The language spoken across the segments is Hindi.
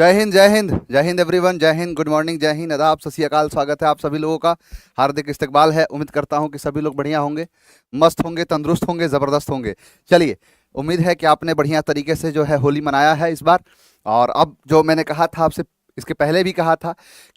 जय हिंद जय हिंद जय हिंद एवरीवन। जय हिंद, गुड मॉर्निंग, जय हिंद, आदाब, सत श्री अकाल। स्वागत है आप सभी लोगों का। हार्दिक इस्तकबाल है। उम्मीद करता हूं कि सभी लोग बढ़िया होंगे, मस्त होंगे, तंदुरुस्त होंगे, ज़बरदस्त होंगे। चलिए, उम्मीद है कि आपने बढ़िया तरीके से जो है होली मनाया है इस बार। और अब जो मैंने कहा था आपसे, इसके पहले भी कहा था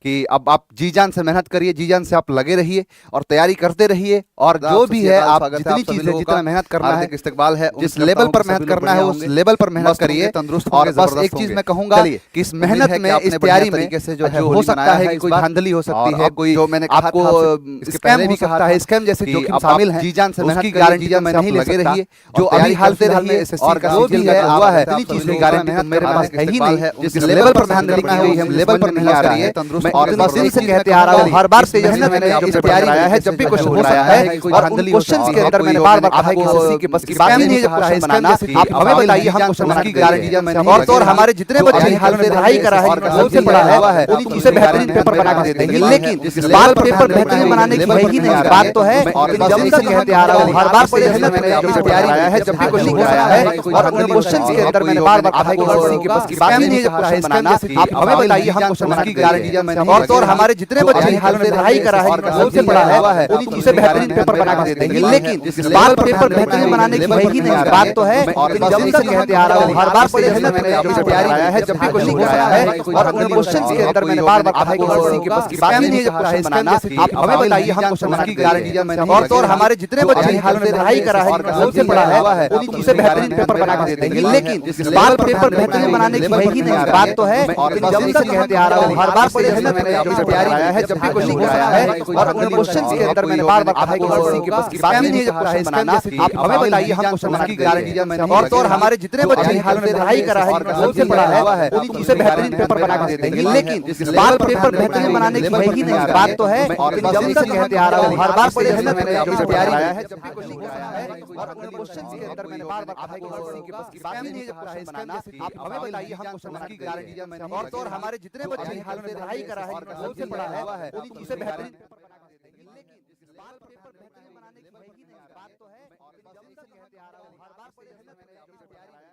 कि अब आप जी जान से मेहनत करिए, जी जान से आप लगे रहिए और तैयारी करते रहिए। और जो भी है, आप जितनी चीज़ है, जितना मेहनत करना है, हार्दिक इस्तकबाल है। जिस लेवल पर मेहनत करना है उस लेवल पर मेहनत करिए। तंदुरुस्त और होंगे, बस जबरदस्त एक चीज होंगे। मैं कहूंगा चलिए, कि इस उम्मीद मेहनत है कि में, आपने इस बढ़िया तैयारी में तरीके से जो है जो हो होली सकता मनाया है है कि इस कोई बार। धांधली हो सकती और है, अब कोई जो मैंने कहा आपको था आपसे, इसके स्कैम पहले हो भी कहा सकता था है, स्कैम जैसे कि जोखिम अब आप शामिल है। जी जान से मेहनत उसकी करिए, जी गारंटी तो जान मैं से आप नहीं ले लगे सकता। रहिए। जो और अभी तैयारी हाल करते फिलहाल में रहिए। एसएससी और का जो सीजन भी लगा है, हुआ है, इतनी इतनी चीज़ चीज़ की की गारंटी तो मेहनत मेरे करना पास है ही नहीं। जिस जिस लेवल पर मेहनत करना है हुई उस है, मुझे लेवल समझ पर में नहीं मेहनत आ रहा करिए। है। तंदुरुस्त और होंगे, बस दिन जबरदस्त से होंगे। कहते आ रहा हूँ, हर बार इस तेज मेहनत मैंने में आपसे अपने तैयारी बनाया है। तरीके जब से भी जो है क्वेश्चन हो हो रहा सकता है। है, कोई और उन धांधली हो क्वेश्चंस सकती के है। अंदर मैंने कोई बार मैंने बार कहा है कि आपको एसएससी के बस की इसके बात पहले नहीं है भी जो कहा क्वेश्चन है बनाना। कि आप हमें आप बताइए, जी हम जान से क्वेश्चन मेहनत बनाएंगे। करिए। और तो और हमारे जितने जो बच्चे अभी हाल हाल में पढ़ाई कर रहा है, और जोर से जो पढ़ा भी है, है, उन्हीं चीज से बेहतरीन पेपर बना के दे देंगे। लेकिन जिस इस लेवल बार पर पेपर मेहनत बेहतरीन करना है, बनाने की लेवल है पर ही नहीं, मेहनत बात तो करिए। है। और लेकिन बस जब एक से चीज कहते मैं आ रहा हूँ, कहूंगा, हर बार आपसे पढ़े जैसे मेहनत मैंने करिए, आपसे जो तैयारी बताया में है, जब भी जब भी क्वेश्चन हो हो रहा रहा है। है, कोई और धांधली उन हो क्वेश्चंस सकती के है। अंदर मैंने कोई बार बार कहा है कि आपको एसएससी के बस की बात स्कैम नहीं है नहीं जो कहा है, क्वेश्चन स्कैम बनाना। जैसे कि आप हमें आप बताइए, जी हम जान से क्वेश्चन बना मेहनत के करिए। गारंटी देंगे। सब और तो और लगे हमारे रहिए। जितने जो बच्चे अभी हाल में पढ़ाई कर रहा है, और जोर से पढ़ा है, उन्हीं चीज से बेहतरीन पेपर बना के दे देंगे। लेकिन इस बार पेपर बेहतरीन बनाने की है ही नहीं, बात तो है। लेकिन जब से कहते आ रहा हूँ, हर बार पढ़े मेहनत करिए, जो तैयारी में जब भी क्वेश्चन हो रहा है। और उन क्वेश्चंस के अंदर मैंने बार बार कहा है कि एसएससी के बस की बात नहीं है जो क्वेश्चन बनाना। आप हमें बताइए, हम क्वेश्चन बना के गारंटी देंगे। और तो और हमारे जितने बच्चे हाल में पढ़ाई कर रहा है, जोर से पढ़ा है, उन्हीं चीज से बेहतरीन पेपर बना के दे देंगे। लेकिन इस बार पेपर बेहतरीन बनाने की है ही नहीं, बात तो है। लेकिन जब से कहते आ रहा हूँ, हर बार पढ़े मेहनत करिए, जो तैयारी में जब भी क्वेश्चन हो रहा है। और उन क्वेश्चंस के अंदर मैंने बार बार कहा है कि एसएससी के बस की बात नहीं है जो क्वेश्चन बनाना। आप हमें बताइए, हम क्वेश्चन बना के गारंटी देंगे। और तो और हमारे जितने बच्चे हाल में पढ़ाई कर रहा है, जोर से पढ़ा है, उन्हीं चीज से बेहतरीन पेपर बना के दे देंगे। लेकिन इस बार पेपर बेहतरीन बनाने की है ही नहीं, बात तो है। लेकिन जब से कहते आ रहा हूँ, हर बार पढ़े मेहनत करिए, जो तैयारी में जब भी क्वेश्चन हो रहा है। और उन क्वेश्चंस के अंदर मैंने बार बार कहा है कि एसएससी के बस की बात नहीं है जो क्वेश्चन बनाना। आप हमें बताइए, हम क्वेश्चन बना के गारंटी देंगे। और तो और हमारे जितने बच्चे हाल में पढ़ाई कर रहा है, जोर से पढ़ा है, उन्हीं चीज से बेहतरीन पेपर बना के दे देंगे। लेकिन इस बार पेपर बेहतरीन बनाने की है ही नहीं, बात तो है। लेकिन जब से कहते आ रहा हूँ, हर बार पढ़े मेहनत करिए, जो तैयारी में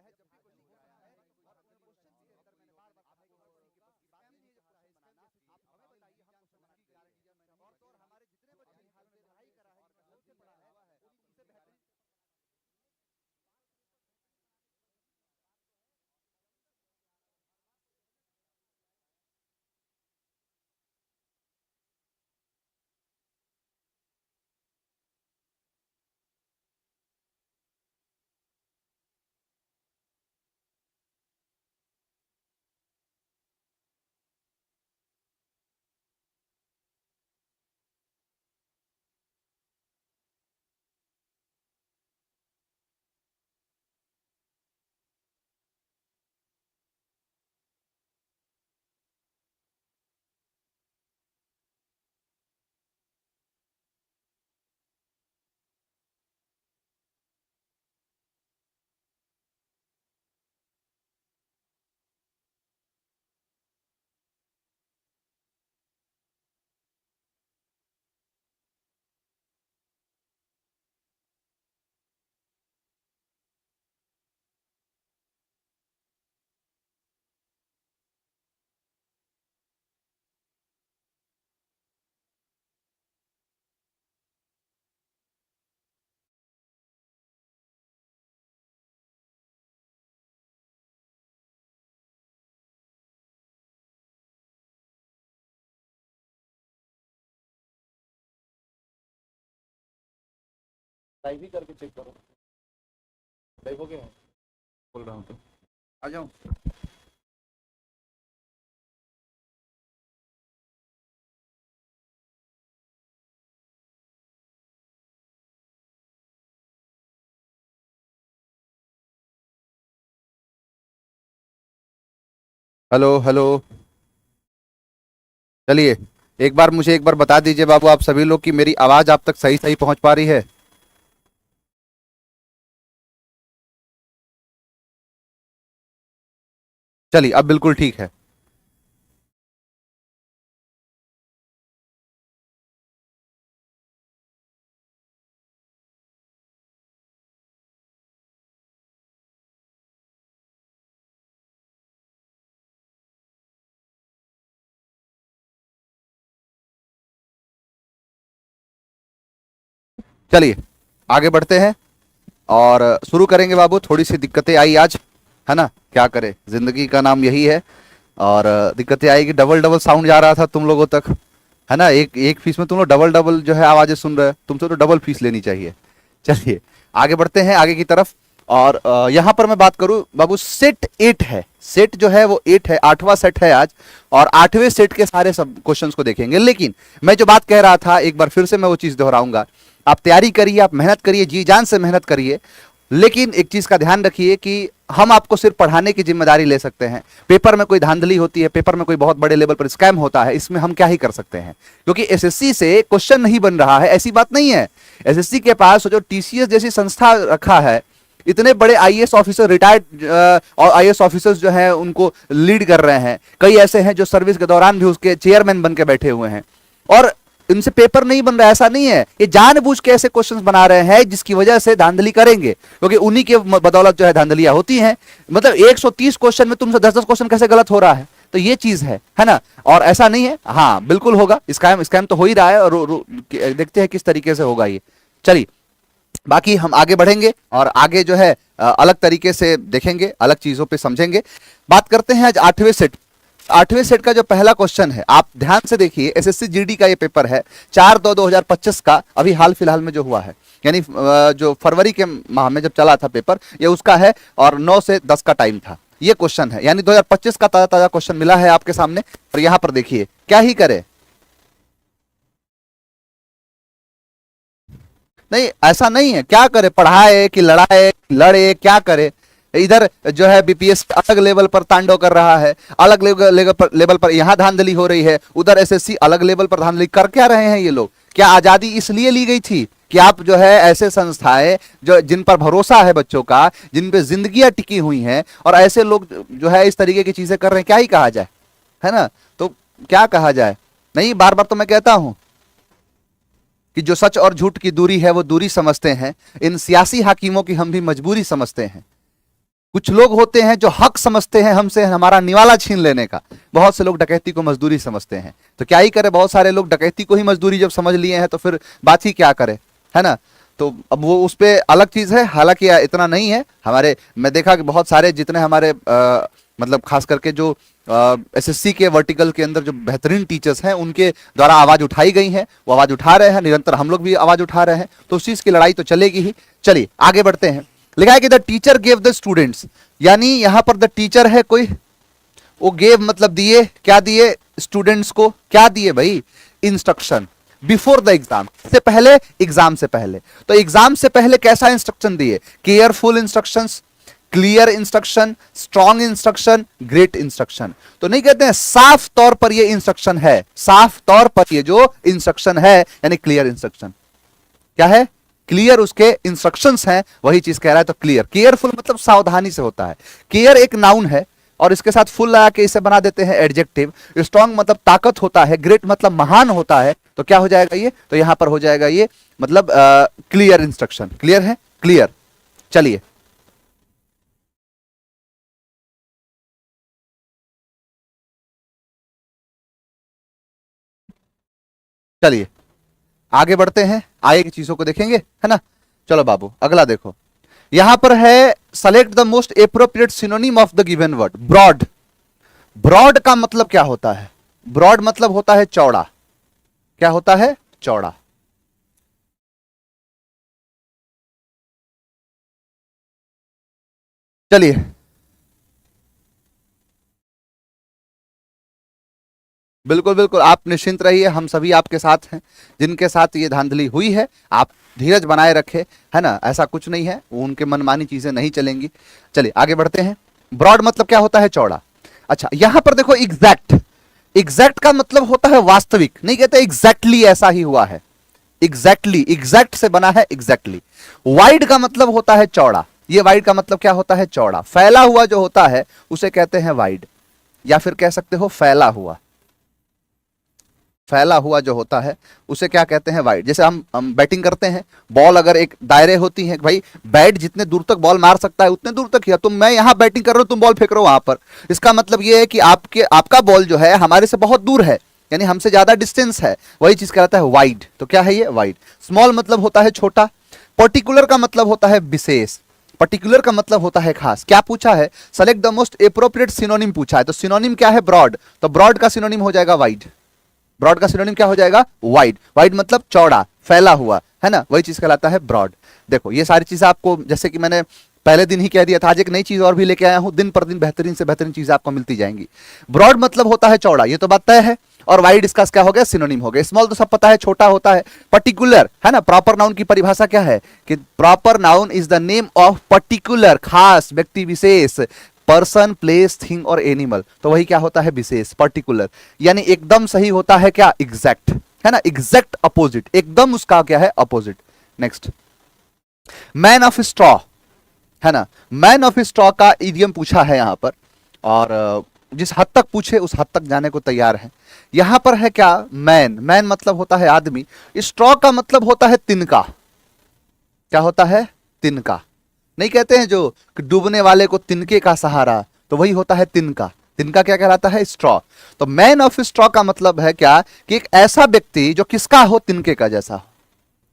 लाइव ही करके चेक करो। लाइव हो गया, बोल रहा हूँ तो आ जाओ। Hello hello. चलिए, एक बार मुझे एक बार बता दीजिए बाबू, आप सभी लोग की मेरी आवाज आप तक सही सही पहुंच पा रही है? चलिए, अब बिल्कुल ठीक है। चलिए आगे बढ़ते हैं और शुरू करेंगे बाबू। थोड़ी सी दिक्कतें आई आज, है ना, क्या करें, जिंदगी का नाम यही है। और दिक्कतें आएगी। डबल डबल साउंड जा रहा था तुम लोगों तक, है ना। एक फीस में तुम लोग डबल डबल जो है आवाजें सुन रहे हो, तुमसे तो डबल फीस लेनी चाहिए। चलिए आगे बढ़ते हैं आगे की तरफ। और यहां पर मैं बात करूं बाबू, सेट 8 है। सेट जो है वो 8 है, 8वां सेट है आज। और 8वें सेट के सारे सब क्वेश्चंस को देखेंगे। लेकिन मैं जो बात कह रहा था एक बार फिर से मैं वो चीज दोहराऊंगा। आप तैयारी करिए, आप मेहनत करिए, जी जान से मेहनत करिए। लेकिन एक चीज का ध्यान रखिए कि हम आपको सिर्फ पढ़ाने की जिम्मेदारी ले सकते हैं। पेपर में कोई धांधली होती है, पेपर में कोई बहुत बड़े लेवल पर स्कैम होता है, इसमें हम क्या ही कर सकते हैं, क्योंकि एसएससी से क्वेश्चन नहीं बन रहा है, ऐसी बात नहीं है। एसएससी के पास जो टीसीएस जैसी संस्था रखा है, इतने बड़े आईएएस ऑफिसर, रिटायर्ड और आईएएस ऑफिसर्स जो हैं उनको लीड कर रहे हैं। कई ऐसे हैं जो सर्विस के दौरान भी उसके चेयरमैन बन के बैठे हुए हैं, और इनसे पेपर नहीं बन रहा है, ऐसा नहीं है। ये जानबूझ के ऐसे क्वेश्चंस बना रहे हैं जिसकी वजह से धांधली करेंगे, क्योंकि उन्हीं के बदौलत जो है धांधलियां होती हैं। मतलब 130 क्वेश्चन में तुमसे 10-10 क्वेश्चन कैसे गलत हो रहा है, तो ये चीज है ना। और ऐसा नहीं है, हाँ बिल्कुल होगा, स्कैम तो हो ही रहा है, और देखते हैं किस तरीके से होगा ये। चलिए बाकी हम आगे बढ़ेंगे और आगे जो है अलग तरीके से देखेंगे, अलग चीजों पे समझेंगे। बात करते हैं आज 8वें सेट। 8वें सेट का जो पहला क्वेश्चन है, आप ध्यान से देखिए। एसएससी जीडी का ये पेपर है 4/2/2025 का, अभी हाल फिलहाल में जो हुआ है, यानी जो फरवरी के माह में जब चला था पेपर, ये उसका है। और 9 से 10 का टाइम था। ये क्वेश्चन है, यानी 2025 का ताजा ताजा क्वेश्चन मिला है आपके सामने। और यहां पर देखिए क्या ही करे, नहीं ऐसा नहीं है, क्या करे, पढ़ाए कि लड़ाए, लड़े, क्या करे। इधर जो है बीपीएस अलग लेवल पर तांडव कर रहा है, अलग लेवल पर यहां धांधली हो रही है, उधर एसएससी अलग लेवल पर धांधली कर क्या रहे हैं ये लोग। क्या आजादी इसलिए ली गई थी कि आप जो है ऐसे संस्थाएं जो जिन पर भरोसा है बच्चों का, जिन पे जिंदगियां टिकी हुई हैं, और ऐसे लोग जो है इस तरीके की चीजें कर रहे हैं, क्या ही कहा जाए, है ना। तो क्या कहा जाए, नहीं बार बार तो मैं कहता हूं कि जो सच और झूठ की दूरी है वो दूरी समझते हैं। इन सियासी हाकिमों की हम भी मजबूरी समझते हैं। कुछ लोग होते हैं जो हक समझते हैं हमसे हमारा निवाला छीन लेने का। बहुत से लोग डकैती को मजदूरी समझते हैं, तो क्या ही करे, बहुत सारे लोग डकैती को ही मजदूरी जब समझ लिए हैं तो फिर बात ही क्या करे, है ना। तो अब वो उस पर अलग चीज है, हालांकि इतना नहीं है। हमारे मैं देखा कि बहुत सारे जितने हमारे मतलब खास करके जो एसएससी के वर्टिकल के अंदर जो बेहतरीन टीचर्स हैं, उनके द्वारा आवाज उठाई गई है, वो आवाज उठा रहे हैं, निरंतर हम लोग भी आवाज उठा रहे हैं, तो उस चीज की लड़ाई तो चलेगी ही। चलिए आगे बढ़ते हैं। लिखा है कि the teacher gave the students, यानी यहां पर द टीचर है कोई, वो गेव मतलब दिए, क्या दिए स्टूडेंट्स को, क्या दिए भाई, इंस्ट्रक्शन बिफोर द एग्जाम, से पहले, एग्जाम से पहले। तो एग्जाम से पहले कैसा इंस्ट्रक्शन दिए, careful instructions, clear instruction, strong instruction, great instruction. तो नहीं कहते हैं, साफ तौर पर ये इंस्ट्रक्शन है, साफ तौर पर ये जो इंस्ट्रक्शन है यानी क्लियर इंस्ट्रक्शन। क्या है, क्लियर उसके इंस्ट्रक्शंस हैं, वही चीज कह रहा है। तो क्लियर, केयरफुल मतलब सावधानी से होता है। केयर एक नाउन है और इसके साथ फुल लगा के इसे बना देते हैं एडजेक्टिव। स्ट्रॉन्ग मतलब ताकत होता है, ग्रेट मतलब महान होता है। तो क्या हो जाएगा ये, तो यहां पर हो जाएगा ये मतलब क्लियर इंस्ट्रक्शन। क्लियर है, क्लियर। चलिए चलिए आगे बढ़ते हैं, आगे की चीजों को देखेंगे, है ना। चलो बाबू अगला देखो, यहां पर है select the most appropriate synonym of the given word. Broad, broad का मतलब क्या होता है, ब्रॉड मतलब होता है चौड़ा। क्या होता है, चौड़ा। चलिए बिल्कुल बिल्कुल, आप निश्चिंत रहिए, हम सभी आपके साथ हैं। जिनके साथ ये धांधली हुई है, आप धीरज बनाए रखे, है ना, ऐसा कुछ नहीं है, उनके मनमानी चीजें नहीं चलेंगी। चलिए आगे बढ़ते हैं। ब्रॉड मतलब क्या होता है, चौड़ा। अच्छा यहां पर देखो एग्जैक्ट, एग्जैक्ट का मतलब होता है वास्तविक, नहीं कहते एग्जैक्टली ऐसा ही हुआ है। एग्जैक्टली, एग्जैक्ट से बना है एग्जैक्टली। वाइड का मतलब होता है चौड़ा, ये वाइड का मतलब क्या होता है, चौड़ा। फैला हुआ जो होता है उसे कहते हैं वाइड, या फिर कह सकते हो फैला हुआ। फैला हुआ जो होता है उसे क्या कहते हैं, वाइड। जैसे हम बैटिंग करते हैं, बॉल अगर एक दायरे होती है, भाई बैट जितने दूर तक बॉल मार सकता है उतने दूर तक ही। तुम, मैं यहां बैटिंग कर रहा हूं, तुम बॉल फेंक रहे हो वहां पर, इसका मतलब यह है कि आपका बॉल जो है हमारे से बहुत दूर है, यानी हमसे ज्यादा डिस्टेंस है, वही चीज कहलाता है वाइड। तो क्या है ये? वाइड। स्मॉल मतलब होता है छोटा। पर्टिकुलर का मतलब होता है विशेष। पर्टिकुलर का मतलब होता है खास। क्या पूछा है? Select the most appropriate synonym पूछा है। तो सिनोनिम क्या है? ब्रॉड। तो ब्रॉड का सिनोनिम हो जाएगा वाइड। ब्रॉड का सिनोनिम क्या हो जाएगा? वाइड। वाइड मतलब चौड़ा, फैला हुआ, है ना, वही चीज कहलाता है ब्रॉड। देखो ये सारी चीजें आपको, जैसे कि मैंने पहले दिन ही कह दिया था, आज एक नई चीज और भी लेके आया हूं, दिन पर दिन बेहतरीन से बेहतरीन चीजें आपको मिलती जाएंगी। ब्रॉड मतलब होता है चौड़ा, ये तो बात तय है, और वाइड इसका क्या हो गया? सिनोनिम हो गया। स्मॉल तो सब पता है, छोटा होता है। पर्टिकुलर, है ना, प्रॉपर नाउन की परिभाषा क्या है कि proper noun is the name of particular, खास, व्यक्ति विशेष, पर्सन, प्लेस, थिंग और एनिमल। तो वही क्या होता है? विशेष, पर्टिकुलर। यानी एकदम सही होता है क्या? एग्जैक्ट, है ना, एग्जैक्ट अपोजिट, एकदम उसका क्या है? Opposite. Next, man of straw, है ना, मैन ऑफ स्ट्रॉ का इडियम पूछा है यहां पर, और जिस हद तक पूछे उस हद तक जाने को तैयार है। यहां पर है क्या? मैन। मैन मतलब होता है आदमी। स्ट्रॉ का मतलब होता है तिनका। क्या होता है? तिनका। नहीं कहते हैं जो डूबने वाले को तिनके का सहारा, तो वही होता है तिनका। तिनका क्या कहलाता है? स्ट्रॉ। तो मैन ऑफ स्ट्रॉ का मतलब है क्या कि एक ऐसा व्यक्ति जो किसका हो? तिनके का जैसा हो।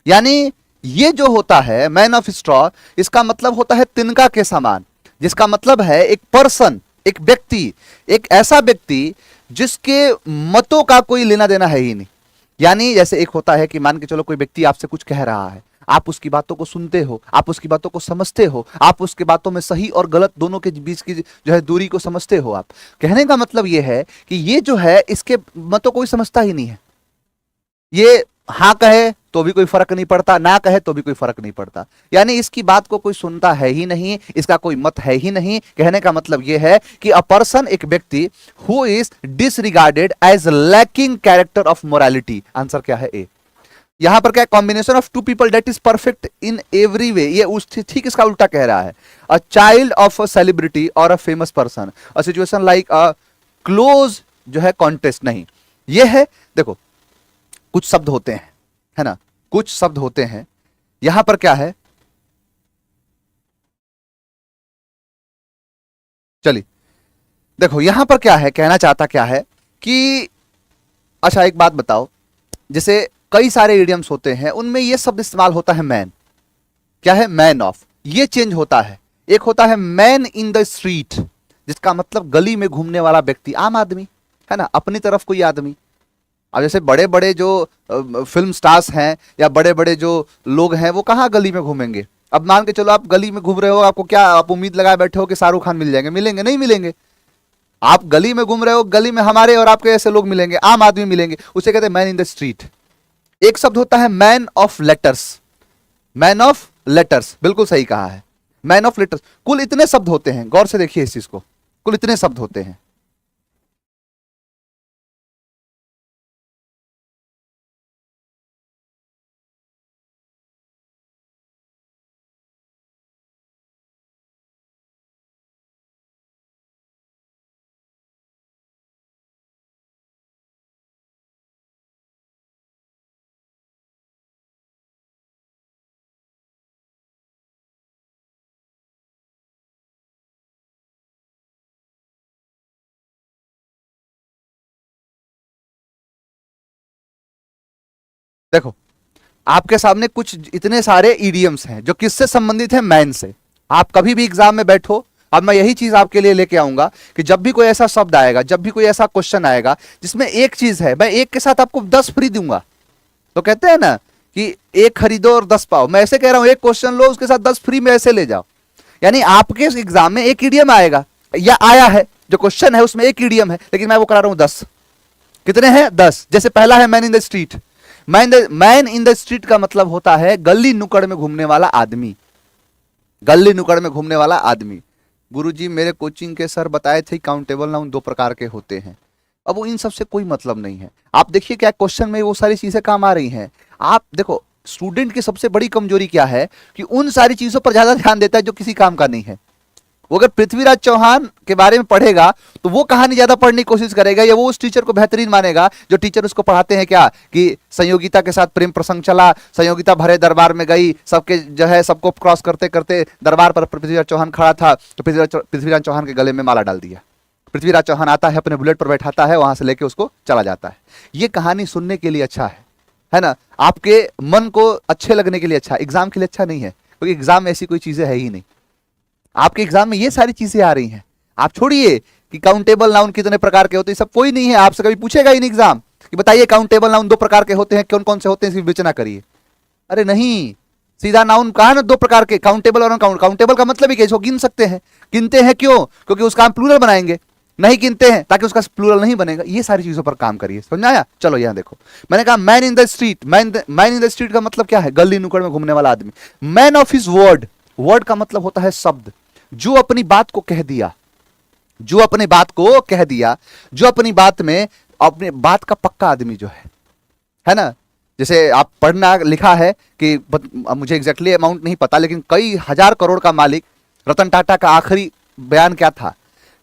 यानी ये जो होता है मैन ऑफ स्ट्रॉ, इसका मतलब होता है तिनका के समान, जिसका मतलब है एक पर्सन, एक व्यक्ति, एक ऐसा व्यक्ति जिसके मतों का कोई लेना देना है ही नहीं। यानी जैसे एक होता है कि मान के चलो कोई व्यक्ति आपसे कुछ कह रहा है, आप उसकी बातों को सुनते हो, आप उसकी बातों को समझते हो, आप उसकी बातों में सही और गलत दोनों के बीच की जो है दूरी को समझते हो। आप कहने का मतलब यह है कि ये जो है इसके मतों कोई समझता ही नहीं है। ये हाँ कहे तो भी कोई फर्क नहीं पड़ता, ना कहे तो भी कोई फर्क नहीं पड़ता। यानी इसकी बात को कोई सुनता है ही नहीं, इसका कोई मत है ही नहीं। कहने का मतलब यह है कि अ पर्सन, एक व्यक्ति, who is disregarded as lacking character of morality. Answer क्या है? ए। यहां पर क्या? Combination of two people that is perfect in every way. ये उस ठीक इसका उल्टा कह रहा है। A child of a celebrity और a famous person, a situation like a close जो है कॉन्टेस्ट। नहीं, ये है, देखो कुछ शब्द होते हैं, है ना, कुछ शब्द होते हैं। यहां पर क्या है? चलिए देखो यहां पर क्या है, कहना चाहता क्या है कि अच्छा एक बात बताओ, जैसे कई सारे इडियम्स होते हैं उनमें ये शब्द इस्तेमाल होता है मैन। क्या है? Man of. ये चेंज होता है। एक होता है मैन इन द स्ट्रीट, जिसका मतलब गली में घूमने वाला व्यक्ति, आम आदमी, है ना, अपनी तरफ कोई आदमी। अब जैसे बड़े बड़े जो फिल्म स्टार्स हैं या बड़े बड़े जो लोग हैं वो कहाँ गली में घूमेंगे? अब मान के चलो आप गली में घूम रहे हो, आपको क्या आप उम्मीद लगाए बैठे हो कि शाहरुख खान मिल जाएंगे? मिलेंगे नहीं? मिलेंगे। आप गली में घूम रहे हो, गली में हमारे और आपके ऐसे लोग मिलेंगे, आम आदमी मिलेंगे, उसे कहते हैं मैन इन द स्ट्रीट। एक शब्द होता है man of letters. Man of letters, बिल्कुल सही कहा है, मैन ऑफ लेटर्स। कुल इतने शब्द होते हैं, गौर से देखिए इस चीज को, कुल इतने शब्द होते हैं। देखो आपके सामने कुछ इतने सारे ईडियम्स हैं जो किससे संबंधित है? मैन से। आप कभी भी एग्जाम में बैठो, अब मैं यही चीज आपके लिए लेके आऊंगा कि जब भी कोई ऐसा शब्द आएगा, जब भी कोई ऐसा क्वेश्चन आएगा जिसमें एक चीज है, मैं एक के साथ आपको 10 फ्री दूंगा। तो कहते हैं ना कि एक खरीदो और 10 पाओ, मैं ऐसे कह रहा हूं एक क्वेश्चन लो उसके साथ 10 फ्री में ऐसे ले जाओ। यानी आपके एग्जाम में एक ईडियम आएगा या आया है, जो क्वेश्चन है उसमें एक ईडियम है, लेकिन मैं वो करा रहा हूं 10। कितने हैं? 10। जैसे पहला है man in the street. Man in the street का मतलब होता है गली नुकड़ में घूमने वाला आदमी। गली नुकड़ में घूमने वाला आदमी। गुरुजी मेरे कोचिंग के सर बताए थे काउंटेबल नाउन 2 प्रकार के होते हैं। अब वो इन सब से कोई मतलब नहीं है। आप देखिए क्या क्वेश्चन में वो सारी चीजें काम आ रही हैं। आप देखो स्टूडेंट की सबसे बड़ी कमजोरी क्या है कि उन सारी चीजों पर ज्यादा ध्यान देता है जो किसी काम का नहीं है। वो अगर पृथ्वीराज चौहान के बारे में पढ़ेगा तो वो कहानी ज्यादा पढ़ने की कोशिश करेगा, या वो उस टीचर को बेहतरीन मानेगा जो टीचर उसको पढ़ाते हैं क्या कि संयोगिता के साथ प्रेम प्रसंग चला, संयोगिता भरे दरबार में गई, सबके जो है सबको क्रॉस करते करते दरबार पर पृथ्वीराज चौहान खड़ा था, तो पृथ्वीराज चौहान के गले में माला डाल दिया। पृथ्वीराज चौहान आता है, अपने बुलेट पर बैठाता है, वहां से लेके उसको चला जाता है। ये कहानी सुनने के लिए अच्छा है ना, आपके मन को अच्छे लगने के लिए अच्छा, एग्जाम के लिए अच्छा नहीं है, क्योंकि एग्जाम में ऐसी कोई चीजें है ही नहीं। आपके एग्जाम में ये सारी चीजें आ रही हैं। आप छोड़िए कि काउंटेबल नाउन कितने प्रकार के होते हैं, सब कोई नहीं है, आपसे कभी पूछेगा ही नहीं एग्जाम कि बताइए काउंटेबल नाउन 2 प्रकार के होते हैं, कौन कौन से होते हैं, इसकी विवेचना करिए। अरे नहीं, सीधा नाउन कहा ना 2 प्रकार के, काउंटेबल और अनकाउंट। काउंटेबल का मतलब ही कि इसको गिन सकते हैं। गिनते हैं क्यों? क्योंकि उसका हम प्लूरल बनाएंगे। नहीं गिनते हैं ताकि उसका प्लूरल नहीं बनेगा। ये सारी चीजों पर काम करिए, समझ आया? चलो यहां देखो, मैंने कहा man in the street. Man in the street का मतलब क्या है? गली नुक्कड़ में घूमने वाला आदमी। Man of his word, word का मतलब होता है शब्द, जो अपनी बात को कह दिया, जो अपनी बात को कह दिया, जो अपनी बात में अपनी बात का पक्का आदमी जो है ना। जैसे आप पढ़ना लिखा है कि मुझे एग्जैक्टली अमाउंट नहीं पता, लेकिन कई हजार करोड़ का मालिक रतन टाटा का आखिरी बयान क्या था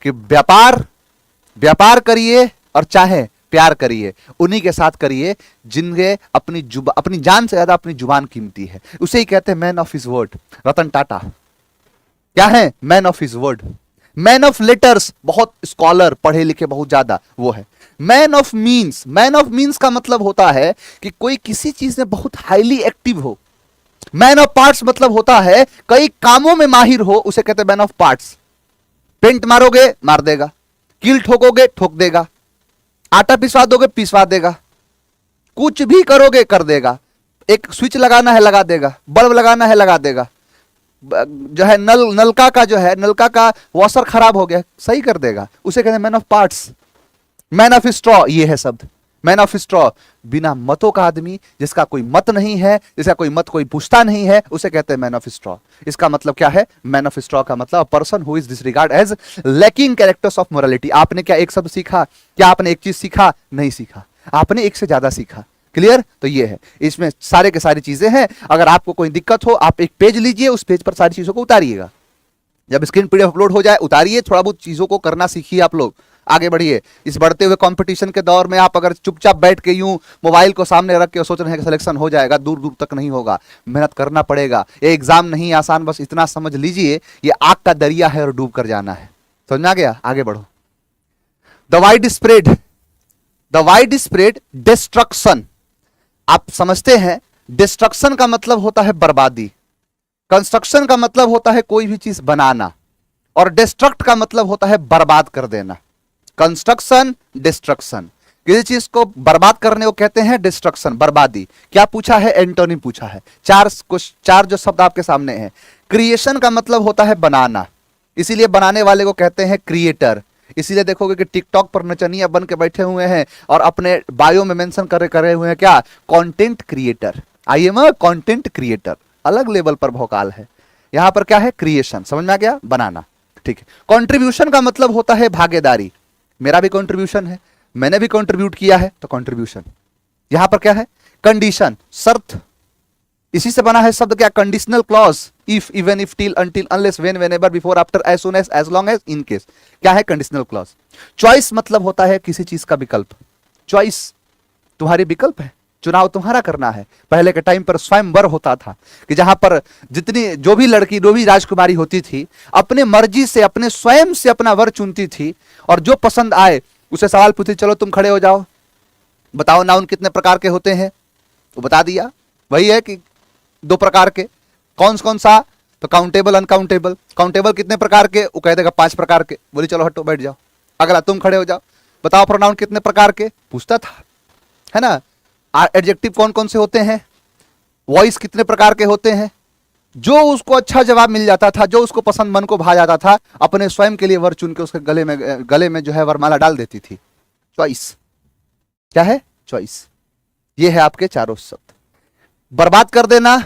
कि व्यापार करिए और चाहे प्यार करिए, उन्हीं के साथ करिए जिनके अपनी जान से ज्यादा अपनी जुबान कीमती है। उसे ही कहते हैं man of his word. Ratan Tata क्या है? Man of his word. Man of letters, बहुत स्कॉलर, पढ़े लिखे बहुत ज्यादा, वो है। Man of means, man of means का मतलब होता है कि कोई किसी चीज में बहुत हाईली एक्टिव हो। मैन ऑफ पार्ट्स मतलब होता है कई कामों में माहिर हो, उसे कहते हैं मैन ऑफ पार्ट्स। पेंट मारोगे मार देगा, कील ठोकोगे ठोक देगा, आटा पिसवा दोगे पिसवा देगा, कुछ भी करोगे कर देगा। एक स्विच लगाना है लगा देगा, बल्ब लगाना है लगा देगा, जो है नलका का जो है, नलका का वॉशर खराब हो गया सही कर देगा, उसे कहते हैं man of parts. Man of straw, ये है शब्द, मैन ऑफ स्ट्रॉ। बिना मतों का आदमी, जिसका कोई मत नहीं है, जिसका कोई मत कोई पूछता नहीं है, उसे कहते हैं मैन ऑफ स्ट्रॉ। इसका मतलब क्या है? मैन ऑफ स्ट्रॉ का मतलब person who is disregard as lacking characters of morality. आपने क्या एक शब्द सीखा? क्या आपने एक चीज सीखा? नहीं सीखा, आपने एक से ज्यादा सीखा। क्लियर? तो ये है, इसमें सारे के सारी चीजें हैं। अगर आपको कोई दिक्कत हो, आप एक पेज लीजिए, उस पेज पर सारी चीजों को उतारिएगा। जब स्क्रीन पीडीएफ अपलोड हो जाए उतारिए, थोड़ा बहुत चीजों को करना सीखिए, आप लोग आगे बढ़िए। इस बढ़ते हुए कंपटीशन के दौर में आप अगर चुपचाप बैठ के यूं मोबाइल को सामने रख के सोच रहे हैं कि सिलेक्शन हो जाएगा, दूर दूर तक नहीं होगा, मेहनत करना पड़ेगा। ये एग्जाम नहीं आसान, बस इतना समझ लीजिए ये आग का दरिया है और डूब कर जाना है। समझ में आ गया? आगे बढ़ो। The wide spread, the wide spread destruction. आप समझते हैं डिस्ट्रक्शन का मतलब होता है बर्बादी, कंस्ट्रक्शन का मतलब होता है कोई भी चीज बनाना, और डिस्ट्रक्ट का मतलब होता है बर्बाद कर देना। कंस्ट्रक्शन, डिस्ट्रक्शन, किसी चीज को बर्बाद करने को कहते हैं डिस्ट्रक्शन, बर्बादी। क्या पूछा है? एंटोनिम पूछा है। चार जो शब्द आपके सामने हैं। क्रिएशन का मतलब होता है बनाना, इसीलिए बनाने वाले को कहते हैं क्रिएटर। इसीलिए देखोगे कि टिकटॉक पर नचनिया बन के बैठे हुए हैं और अपने बायो में मेंशन करे हुए हैं क्या? Content creator. I am a content creator, अलग लेवल पर भौकाल है। यहां पर क्या है? क्रिएशन। समझ में आ गया? बनाना। ठीक है। कंट्रीब्यूशन का मतलब होता है भागीदारी। मेरा भी कंट्रीब्यूशन है, मैंने भी कंट्रीब्यूट किया है, तो कंट्रीब्यूशन। यहां पर क्या है? कंडीशन, शर्त। इसी से बना है शब्द क्या? Conditional clause. If, even if, till, until, unless, when, whenever, before, after, as soon as long as, in case. क्या है? Conditional clause. चॉइस मतलब होता है किसी चीज का विकल्प। चॉइस तुम्हारी विकल्प है, चुनाव तुम्हारा करना है। पहले के टाइम पर स्वयंवर होता था कि जहां पर जितनी जो भी लड़की, जो भी राजकुमारी होती थी, अपने मर्जी से, अपने स्वयं से अपना वर चुनती थी, और जो पसंद आए उसे सवाल पूछती, चलो तुम खड़े हो जाओ, बताओ नाउन कितने प्रकार के होते हैं? वो बता दिया। वही है कि 2 प्रकार के। कौन सा? तो काउंटेबल, अनकाउंटेबल। काउंटेबल कितने प्रकार के? वो कह देगा 5 प्रकार के। बोली चलो हटो बैठ जाओ। अगला, तुम खड़े हो जाओ, बताओ प्रोनाउन कितने प्रकार के? पूछता था, है ना। एडजेक्टिव कौन कौन से होते हैं? वॉइस कितने प्रकार के होते हैं? जो उसको अच्छा जवाब मिल जाता था, जो उसको पसंद, मन को भा जाता था, अपने स्वयं के लिए वर चुन के उसके गले में जो है वरमाला डाल देती थी। चॉइस। क्या है? चॉइस। ये है आपके चारों शब्द। बर्बाद कर देना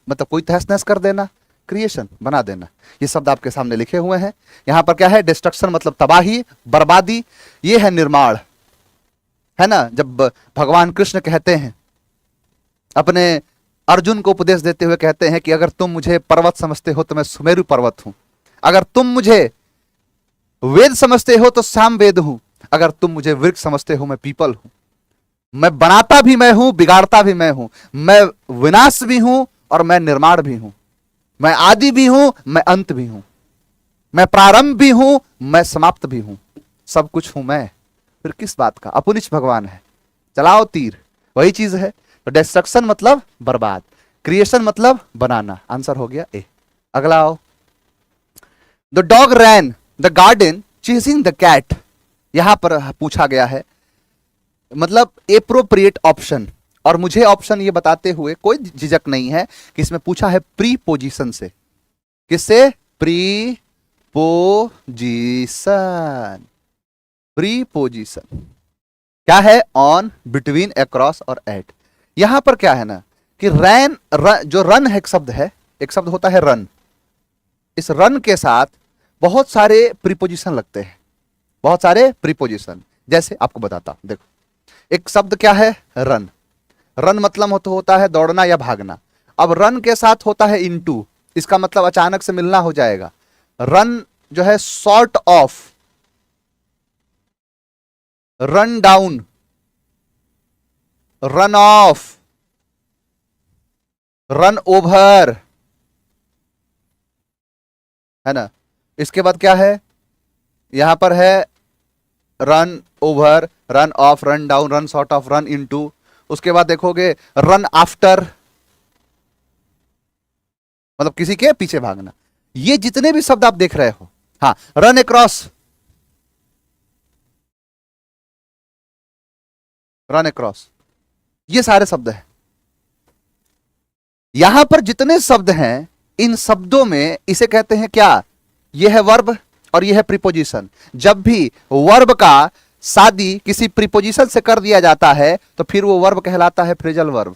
मतलब कोई तहस नहस कर देना, क्रिएशन, बना देना। ये शब्द आपके सामने लिखे हुए हैं। यहां पर क्या है? डिस्ट्रक्शन मतलब तबाही, बर्बादी। ये है निर्माण, है ना। जब भगवान कृष्ण कहते हैं, अपने अर्जुन को उपदेश देते हुए कहते हैं कि अगर तुम मुझे पर्वत समझते हो तो मैं सुमेरु पर्वत हूं, अगर तुम मुझे वेद समझते हो तो साम वेद हूं, अगर तुम मुझे वृक्ष समझते हो मैं पीपल हूं। मैं बनाता भी मैं हूं, बिगाड़ता भी मैं हूं, मैं विनाश भी हूं और मैं निर्माण भी हूं, मैं आदि भी हूं, मैं अंत भी हूं, मैं प्रारंभ भी हूं, मैं समाप्त भी हूं। सब कुछ हूं मैं, फिर किस बात का? अपुनिच भगवान है, चलाओ तीर, वही चीज है। तो डिस्ट्रक्शन मतलब बर्बाद, क्रिएशन मतलब बनाना। आंसर हो गया ए। अगला आओ। The dog ran the garden chasing the cat, यहां पर पूछा गया है, मतलब एप्रोप्रिएट ऑप्शन। और मुझे ऑप्शन ये बताते हुए कोई झिझक नहीं है कि इसमें पूछा है प्री पोजीशन से। किससे? Pre position. प्री पोजीशन क्या है? ऑन, बिटवीन, अक्रॉस और एट। यहां पर क्या है ना कि रैन, जो रन है, एक शब्द है, एक शब्द होता है रन। इस रन के साथ बहुत सारे प्रीपोजिशन लगते हैं, बहुत सारे प्रीपोजिशन। जैसे आपको बताता हूं, देखो, एक शब्द क्या है? रन। रन मतलब होता है दौड़ना या भागना। अब रन के साथ होता है इनटू, इसका मतलब अचानक से मिलना हो जाएगा। रन जो है sort of, run down, run of, run over, है ना। इसके बाद क्या है? यहां पर है run over, run of, run down, run sort of, run into. उसके बाद देखोगे रन आफ्टर, मतलब किसी के पीछे भागना। ये जितने भी शब्द आप देख रहे हो, हाँ, रन अक्रॉस, रन अक्रॉस, ये सारे शब्द हैं। यहां पर जितने शब्द हैं, इन शब्दों में इसे कहते हैं क्या? यह है वर्ब और यह है प्रीपोजिशन। जब भी वर्ब का शादी किसी प्रीपोजिशन से कर दिया जाता है तो फिर वो वर्ब कहलाता है फ्रेजल वर्ब।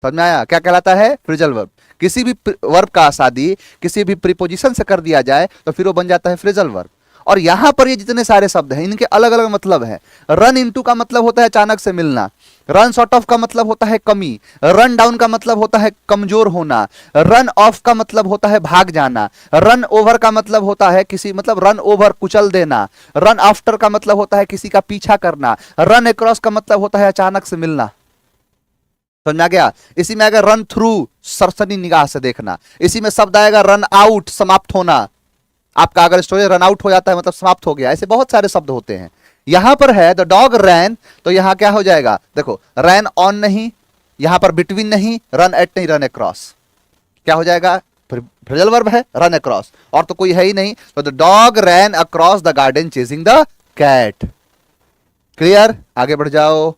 समझ में आया? क्या कहलाता है? Phrasal verb. किसी भी वर्ब का शादी किसी भी प्रीपोजिशन से कर दिया जाए तो फिर वो बन जाता है फ्रेजल वर्ब। और यहां पर ये जितने सारे शब्द हैं, इनके अलग अलग मतलब है। रन इनटू का मतलब होता है अचानक से मिलना, रन सॉर्ट ऑफ का मतलब होता है कमी, रन डाउन का मतलब होता है कमजोर होना, रन ऑफ का मतलब होता है भाग जाना, रन ओवर का मतलब होता है किसी, मतलब रन ओवर कुचल देना, रन आफ्टर का मतलब होता है किसी का पीछा करना, रन अक्रॉस का मतलब होता है अचानक से मिलना। समझ में आ गया? इसी में आएगा रन थ्रू, सरसरी निगाह से देखना। इसी में शब्द आएगा रन आउट, समाप्त होना। आपका अगर स्टोरेज रन आउट हो जाता है मतलब समाप्त हो गया। ऐसे बहुत सारे शब्द होते हैं। यहां पर है द डॉग रैन, तो यहां क्या हो जाएगा? देखो, रैन ऑन नहीं, यहां पर बिटवीन नहीं, रन एट नहीं, रन अक्रॉस। क्या हो जाएगा? फ्रेजल वर्ब है, रन अक्रॉस, और तो कोई है ही नहीं। तो the dog ran across the garden chasing the cat. Clear? आगे बढ़ जाओ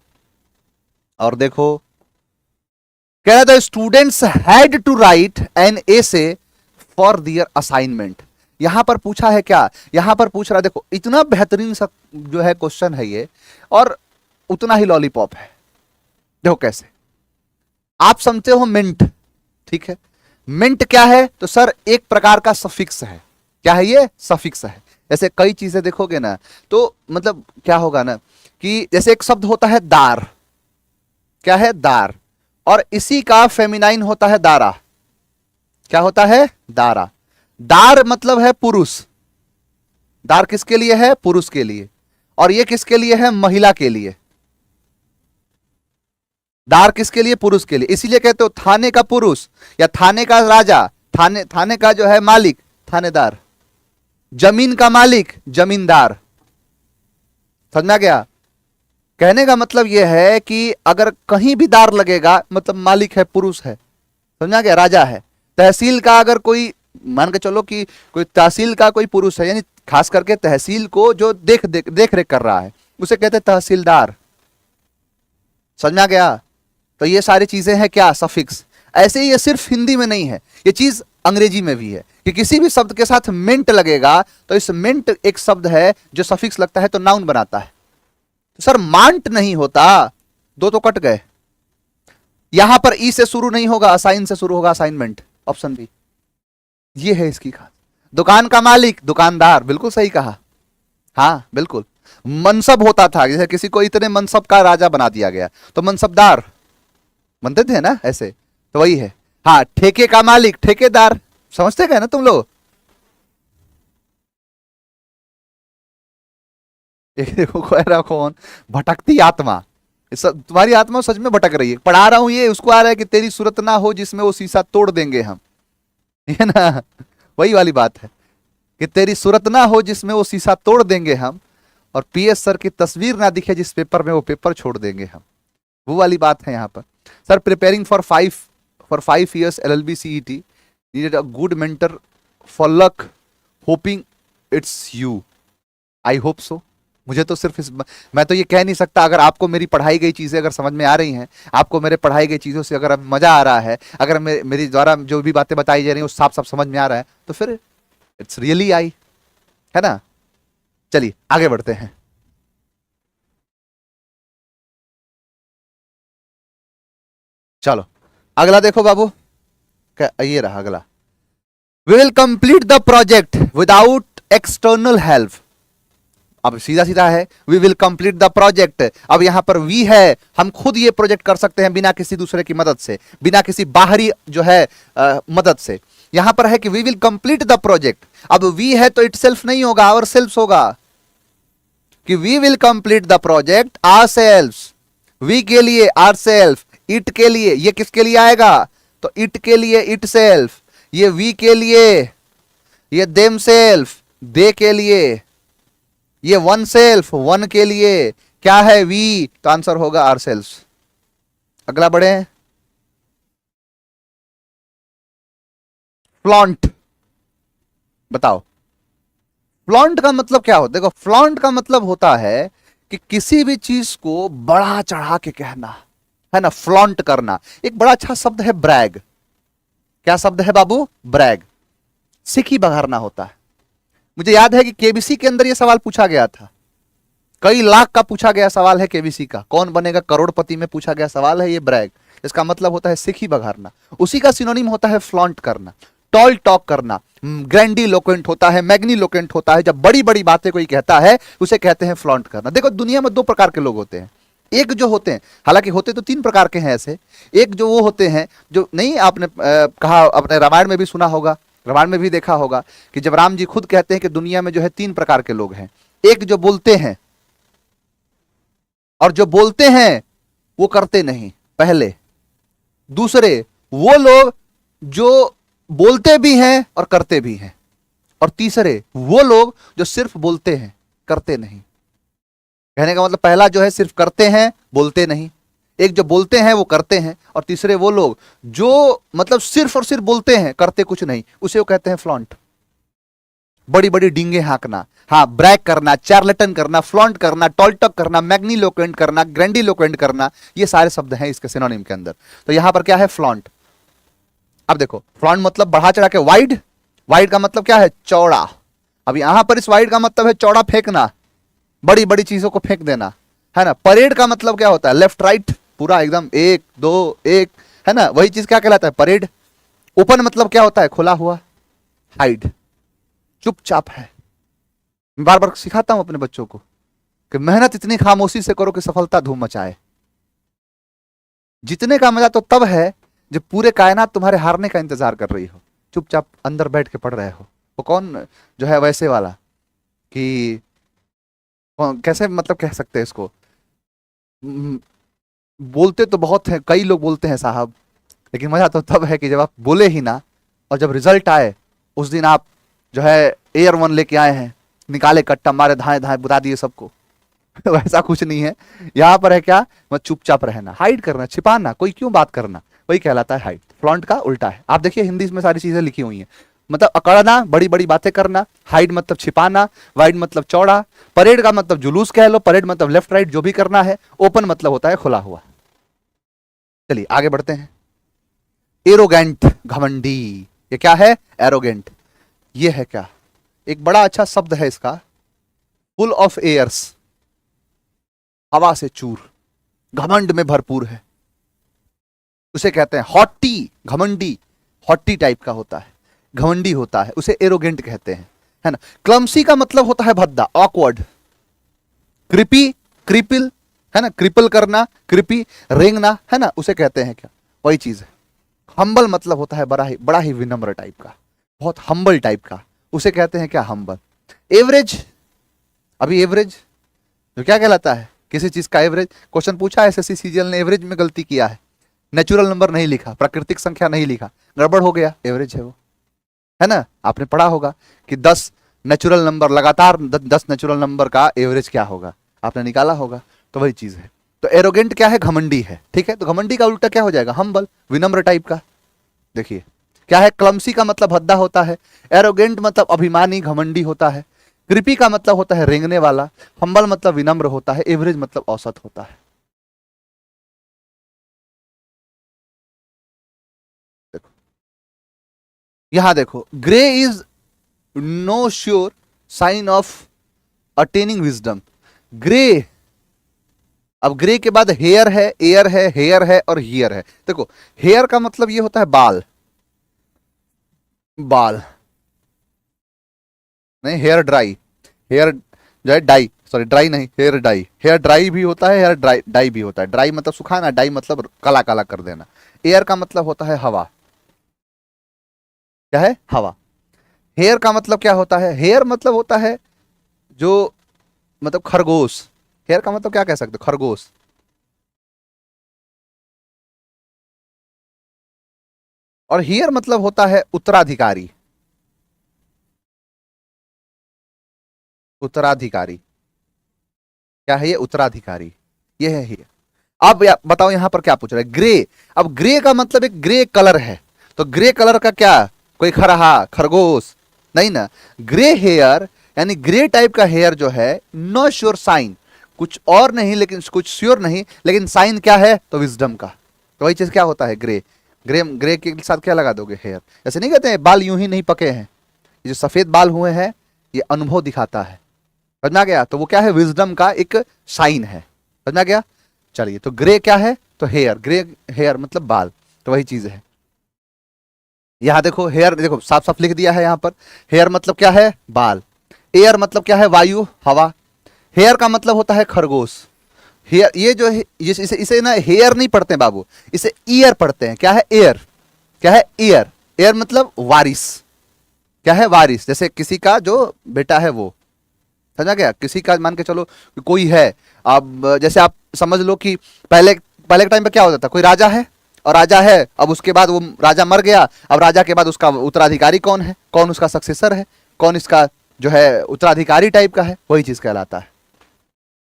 और देखो, कह रहा था students had to write an essay for their assignment. यहां पर पूछा है क्या? यहां पर पूछ रहा है, देखो, इतना बेहतरीन सा जो है क्वेश्चन है ये, और उतना ही लॉलीपॉप है। देखो कैसे, आप समझते हो मिंट, ठीक है। मिंट क्या है? तो सर एक प्रकार का सफिक्स है। क्या है ये? सफिक्स है। जैसे कई चीजें देखोगे ना तो मतलब क्या होगा ना कि जैसे एक शब्द होता है दार। क्या है? दार। और इसी का फेमिनाइन होता है दारा। क्या होता है? दारा। दार मतलब है पुरुष। दार किसके लिए है? पुरुष के लिए। और ये किसके लिए है? महिला के लिए। दार किसके लिए? पुरुष के लिए। इसीलिए कहते हो थाने का पुरुष या थाने का राजा, थाने का जो है मालिक, थानेदार। जमीन का मालिक, जमींदार। समझ में आ गया? कहने का मतलब यह है कि अगर कहीं भी दार लगेगा मतलब मालिक है, पुरुष है। समझ में आ गया? राजा है। तहसील का अगर कोई, मान के चलो कि कोई तहसील का कोई पुरुष है, यानी खास करके तहसील को जो देख रेख कर रहा है, उसे कहते हैं तहसीलदार। समझ में आ गया? तो ये सारी चीजें हैं क्या? सफिक्स। ऐसे ही ये सिर्फ हिंदी में नहीं है, ये चीज अंग्रेजी में भी है कि किसी भी शब्द के साथ मिंट लगेगा तो इस मिंट एक शब्द है जो सफिक्स लगता है तो नाउन बनाता है। तो सर मांट नहीं होता, दो तो कट गए। यहां पर ई से शुरू नहीं होगा, असाइन से शुरू होगा, असाइनमेंट। ऑप्शन बी ये है इसकी खास। दुकान का मालिक, दुकानदार। बिल्कुल सही कहा, हाँ बिल्कुल। मनसब होता था, जैसे किसी को इतने मनसब का राजा बना दिया गया तो मनसबदार बनते थे ना, ऐसे तो वही है। हाँ, ठेके का मालिक, ठेकेदार। समझते गए ना तुम लोग? एक देखो कह रहा कौन, भटकती आत्मा। तुम्हारी आत्मा सच में भटक रही है। पढ़ा रहा हूं ये, उसको आ रहा है कि तेरी सूरत ना हो जिसमें वो शीशा तोड़ देंगे हम, है ना। वही वाली बात है कि तेरी सूरत ना हो जिसमें वो शीशा तोड़ देंगे हम। और पीएस सर की तस्वीर ना दिखे जिस पेपर में, वो पेपर छोड़ देंगे हम। वो वाली बात है यहाँ पर। Sir preparing for 5 years LLB CET, needed a good mentor for luck, hopping it's you. I hope so. मुझे तो सिर्फ मैं तो ये कह नहीं सकता, अगर आपको मेरी पढ़ाई गई चीज़ें अगर समझ में आ रही हैं, आपको मेरे पढ़ाई गई चीज़ों से अगर मज़ा आ रहा है, अगर मेरी द्वारा जो भी बातें बताई जा रही हैं वो साफ साफ समझ में आ रहा है, तो फिर इट्स रियली आई, है ना। चलिए आगे बढ़ते हैं। चलो अगला देखो बाबू, ये रहा अगला। We will complete the project without external help. अब सीधा सीधा है, we will complete the project. अब यहां पर वी है, हम खुद ये प्रोजेक्ट कर सकते हैं बिना किसी दूसरे की मदद से, बिना किसी बाहरी जो है मदद से। यहां पर है कि we will complete the project. अब वी है तो इटसेल्फ नहीं होगा, आवर सेल्फ होगा, कि we will complete the project our self. We के लिए आवर सेल्फ, इट के लिए, ये किसके लिए आएगा, तो इट के लिए इट सेल्फ, ये वी के लिए, ये देम सेल्फ, दे के लिए, ये वन सेल्फ, वन के लिए। क्या है वी, तो आंसर होगा आवर सेल्फ। अगला बढ़े। फ्लॉन्ट, बताओ फ्लॉन्ट का मतलब क्या होता है। देखो फ्लॉन्ट का मतलब होता है कि किसी भी चीज को बड़ा चढ़ा के कहना, है ना, फ्लॉन्ट करना। एक बड़ा अच्छा शब्द है ब्रैग। क्या शब्द है बाबू, ब्रैग। सिखी बघारना होता है। मुझे याद है कि केबीसी के अंदर यह सवाल पूछा गया था, कई लाख का पूछा गया सवाल है केबीसी का, कौन बनेगा करोड़पति में पूछा गया सवाल है ये ब्रैग। इसका मतलब होता है सिखी बघारना। उसी का सिनोनिम होता है फ्लॉन्ट करना, टॉल टॉक करना। ग्रैंडीलोक्वेंट होता है, मैग्नीलोक्वेंट होता है, जब बड़ी बड़ी बातें कोई कहता है उसे कहते हैं फ्लॉन्ट करना। देखो दुनिया में 2 प्रकार के लोग होते हैं। एक जो होते हैं, हालांकि होते तो 3 प्रकार के हैं ऐसे। एक जो वो होते हैं जो नहीं, आपने कहा, अपने रामायण में भी सुना होगा, रामायण में भी देखा होगा कि जब राम जी खुद कहते हैं कि दुनिया में जो है 3 प्रकार के लोग हैं। एक जो बोलते हैं, और जो बोलते हैं वो करते नहीं, पहले। दूसरे वो लोग जो बोलते भी हैं और करते भी हैं। और तीसरे वो लोग जो सिर्फ बोलते हैं, करते नहीं। कहने का मतलब पहला जो है सिर्फ करते हैं, बोलते नहीं। एक जो बोलते हैं वो करते हैं, और तीसरे वो लोग जो मतलब सिर्फ और सिर्फ बोलते हैं, करते कुछ नहीं, उसे वो कहते हैं फ्लॉन्ट। बड़ी बड़ी डींगे हाँकना, हाँ, ब्रैग करना, चार्लेटन करना, फ्लॉन्ट करना, टॉलटॉक करना, मैग्नीलोक्वेंट करना, ग्रैंडीलोक्वेंट करना, ये सारे शब्द हैं इसके सिनोनिम के अंदर। तो यहां पर क्या है, फ्लॉन्ट। अब देखो फ्लॉन्ट मतलब बढ़ा चढ़ा के, वाइड। वाइड का मतलब क्या है, चौड़ा। अब यहां पर इस वाइड का मतलब है चौड़ा फेंकना, बड़ी बड़ी चीजों को फेंक देना, है ना। परेड का मतलब क्या होता है, लेफ्ट राइट, पूरा एकदम 1 2 1, है ना, वही चीज क्या कहलाता है, परेड। ओपन मतलब क्या होता है, खुला हुआ। हाइड चुपचाप है। मैं बार बार सिखाता हूं अपने बच्चों को कि मेहनत इतनी खामोशी से करो कि सफलता धूम मचाए। जीतने का मजा तो तब है जब पूरे कायनात तुम्हारे हारने का इंतजार कर रही हो, चुपचाप अंदर बैठ के पढ़ रहे हो। वो कौन जो है वैसे वाला कि कैसे मतलब कह सकते हैं इसको, बोलते तो बहुत हैं, कई लोग बोलते हैं साहब, लेकिन मजा तो तब है कि जब आप बोले ही ना, और जब रिजल्ट आए उस दिन आप जो है एयर 1 लेके आए हैं, निकाले कट्टा, मारे धाए धाए बता दिए सबको। वैसा कुछ नहीं है। यहां पर है क्या, मत चुपचाप रहना, हाइड करना, छिपाना, कोई क्यों बात करना, वही कहलाता है हाइड। फ्लॉन्ट का उल्टा है। आप देखिए हिंदी में सारी चीजें लिखी हुई हैं, मतलब अकड़ना, बड़ी बड़ी बातें करना। हाइड मतलब छिपाना, वाइड मतलब चौड़ा। परेड का मतलब जुलूस कह लो, परेड मतलब लेफ्ट राइट जो भी करना है। ओपन मतलब होता है खुला हुआ। चलिए आगे बढ़ते हैं। एरोगेंट, घमंडी। ये क्या है, एरोगेंट। ये है क्या, एक बड़ा अच्छा शब्द है इसका, फुल ऑफ एयर्स, हवा से चूर, घमंड में भरपूर है, उसे कहते हैं हॉटी। घमंडी हॉटी टाइप का होता है, घमंडी होता है, उसे एरोगेंट कहते हैं, है ना। क्लमसी का मतलब होता है भद्दा, ऑकवर्ड। क्रिपी, क्रिपिल, है ना, क्रिपल करना, क्रिपी, रेंगना, है ना, उसे कहते हैं क्या, वही चीज है। हम्बल मतलब होता है बड़ा ही विनम्र टाइप का, बहुत हम्बल टाइप का, उसे कहते हैं क्या, हम्बल। एवरेज, अभी एवरेज जो क्या कहलाता है, किसी चीज का एवरेज। क्वेश्चन पूछा एसएससी सीजीएल ने, एवरेज में गलती किया है, नेचुरल नंबर नहीं लिखा, प्राकृतिक संख्या नहीं लिखा, गड़बड़ हो गया, एवरेज है वो, है ना। आपने पढ़ा होगा कि 10 नेचुरल नंबर, लगातार 10 नेचुरल नंबर का एवरेज क्या होगा, आपने निकाला होगा। तो वही चीज है। तो एरोगेंट क्या है, घमंडी है, ठीक है। तो घमंडी का उल्टा क्या हो जाएगा, हम्बल, विनम्र टाइप का। देखिए क्या है, क्लमसी का मतलब भद्दा होता है, एरोगेंट मतलब अभिमानी घमंडी होता है, कृपी का मतलब होता है रेंगने वाला, हम्बल मतलब विनम्र होता है, एवरेज मतलब औसत होता है। देखो यहां देखो, grey is no sure sign of attaining wisdom. Grey, अब ग्रे के बाद हेयर है, एयर है, हेयर है और हियर है। देखो हेयर का मतलब ये होता है बाल, बाल नहीं, हेयर ड्राई, हेयर जो है डाई, सॉरी ड्राई नहीं, हेयर डाई, हेयर ड्राई भी होता है, हेयर ड्राई डाई भी होता है। ड्राई मतलब सुखाना, डाई मतलब काला काला कर देना। एयर का मतलब होता है हवा, क्या है, हवा। हेयर का मतलब क्या होता है, हेयर मतलब होता है जो, मतलब खरगोश। हेयर का मतलब क्या कह सकते हो, खरगोश। और हियर मतलब होता है उत्तराधिकारी, उत्तराधिकारी। क्या है ये, उत्तराधिकारी, ये है हियर। अब बताओ यहां पर क्या पूछ रहा है, ग्रे। अब ग्रे का मतलब एक ग्रे कलर है, तो ग्रे कलर का क्या, कोई खरहा, खरगोश नहीं ना। ग्रे हेयर यानी ग्रे टाइप का हेयर जो है, नो श्योर साइन, कुछ और नहीं लेकिन, कुछ श्योर नहीं लेकिन साइन क्या है, तो विजडम का। तो वही चीज क्या होता है, ग्रे। ग्रे, ग्रे के साथ क्या लगा दोगे, हेयर। ऐसे नहीं कहते हैं बाल यूं ही नहीं पके हैं, ये जो सफेद बाल हुए हैं ये अनुभव दिखाता है, समझ में आ गया। तो वो क्या है, विजडम का एक साइन है, समझ में आ गया। चलिए तो ग्रे क्या है, तो हेयर, ग्रे हेयर मतलब बाल, तो वही चीज है। यहां देखो हेयर, देखो साफ साफ लिख दिया है यहां पर, हेयर मतलब क्या है, बाल। एयर मतलब क्या है, वायु, हवा। हेयर का मतलब होता है खरगोश। हेयर, ये जो है इसे ना हेयर नहीं पढ़ते बाबू, इसे ईयर पढ़ते हैं। क्या है, एयर, क्या है, ईयर। एयर मतलब वारिस, क्या है, वारिस। जैसे किसी का जो बेटा है वो, समझा गया। किसी का मान के चलो कोई है, अब जैसे आप समझ लो कि पहले पहले के टाइम पे क्या होता था, कोई राजा है और राजा है, अब उसके बाद वो राजा मर गया, अब राजा के बाद उसका उत्तराधिकारी कौन है, कौन उसका सक्सेसर है, कौन इसका जो है उत्तराधिकारी टाइप का है, वही चीज कहलाता है।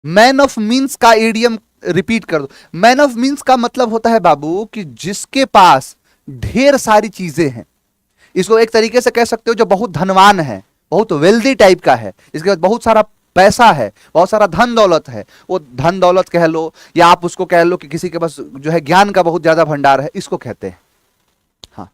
मैन ऑफ मीन्स का एडियम रिपीट कर दो। मैन ऑफ मीन्स का मतलब होता है बाबू कि जिसके पास ढेर सारी चीजें हैं। इसको एक तरीके से कह सकते हो जो बहुत धनवान है, बहुत वेल्दी टाइप का है, इसके पास बहुत सारा पैसा है, बहुत सारा धन दौलत है। वो धन दौलत कह लो या आप उसको कह लो कि किसी के पास जो है ज्ञान का बहुत ज्यादा भंडार है, इसको कहते हैं। हाँ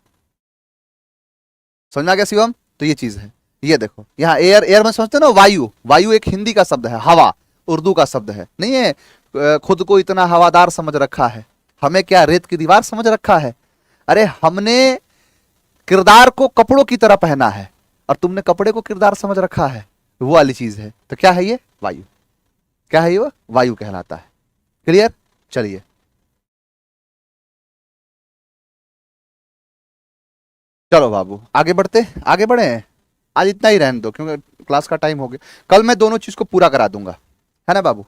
समझ में आ गया शिवम। तो ये चीज है, ये देखो यहाँ एयर, एयर में समझते हो ना, वायु, वायु एक हिंदी का शब्द है, हवा उर्दू का शब्द है, नहीं है। खुद को इतना हवादार समझ रखा है, हमें क्या रेत की दीवार समझ रखा है। अरे हमने किरदार को कपड़ों की तरह पहना है और तुमने कपड़े को किरदार समझ रखा है, वो वाली चीज है। तो क्या है ये, वायु। क्या है ये, वो वायु कहलाता है। क्लियर। चलिए चलो बाबू आगे बढ़ते, आगे बढ़े। आज इतना ही रहने दो क्योंकि क्लास का टाइम हो गया। कल मैं दोनों चीज को पूरा करा दूंगा, है ना बाबू।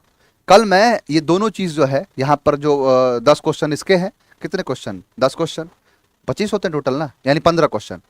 कल मैं ये दोनों चीज जो है यहाँ पर जो 10 क्वेश्चन इसके हैं, कितने क्वेश्चन, 10 क्वेश्चन, 25 होते हैं टोटल ना, यानी 15 क्वेश्चन।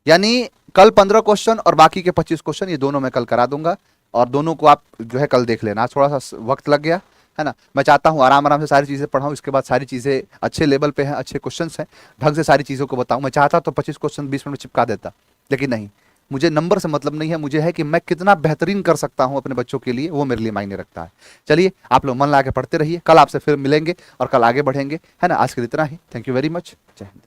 यानी कल 15 क्वेश्चन और बाकी के 25 क्वेश्चन ये दोनों मैं कल करा दूंगा, और दोनों को आप जो है कल देख लेना। आज थोड़ा सा वक्त लग गया है ना, मैं चाहता हूँ आराम आराम से सारी चीज़ें पढ़ाऊँ, इसके बाद सारी चीज़ें अच्छे लेवल पे हैं, अच्छे क्वेश्चंस हैं, ढंग से सारी चीज़ों को बताऊँ। मैं चाहता तो 25 क्वेश्चन 20 मिनट में चिपका देता, लेकिन नहीं, मुझे नंबर से मतलब नहीं है, मुझे है कि मैं कितना बेहतरीन कर सकता हूँ अपने बच्चों के लिए, वो मेरे लिए मायने रखता है। चलिए आप लोग मन लगा के पढ़ते रहिए, कल आपसे फिर मिलेंगे और कल आगे बढ़ेंगे, है ना। आज के लिए इतना ही, थैंक यू वेरी मच, जय हिंद।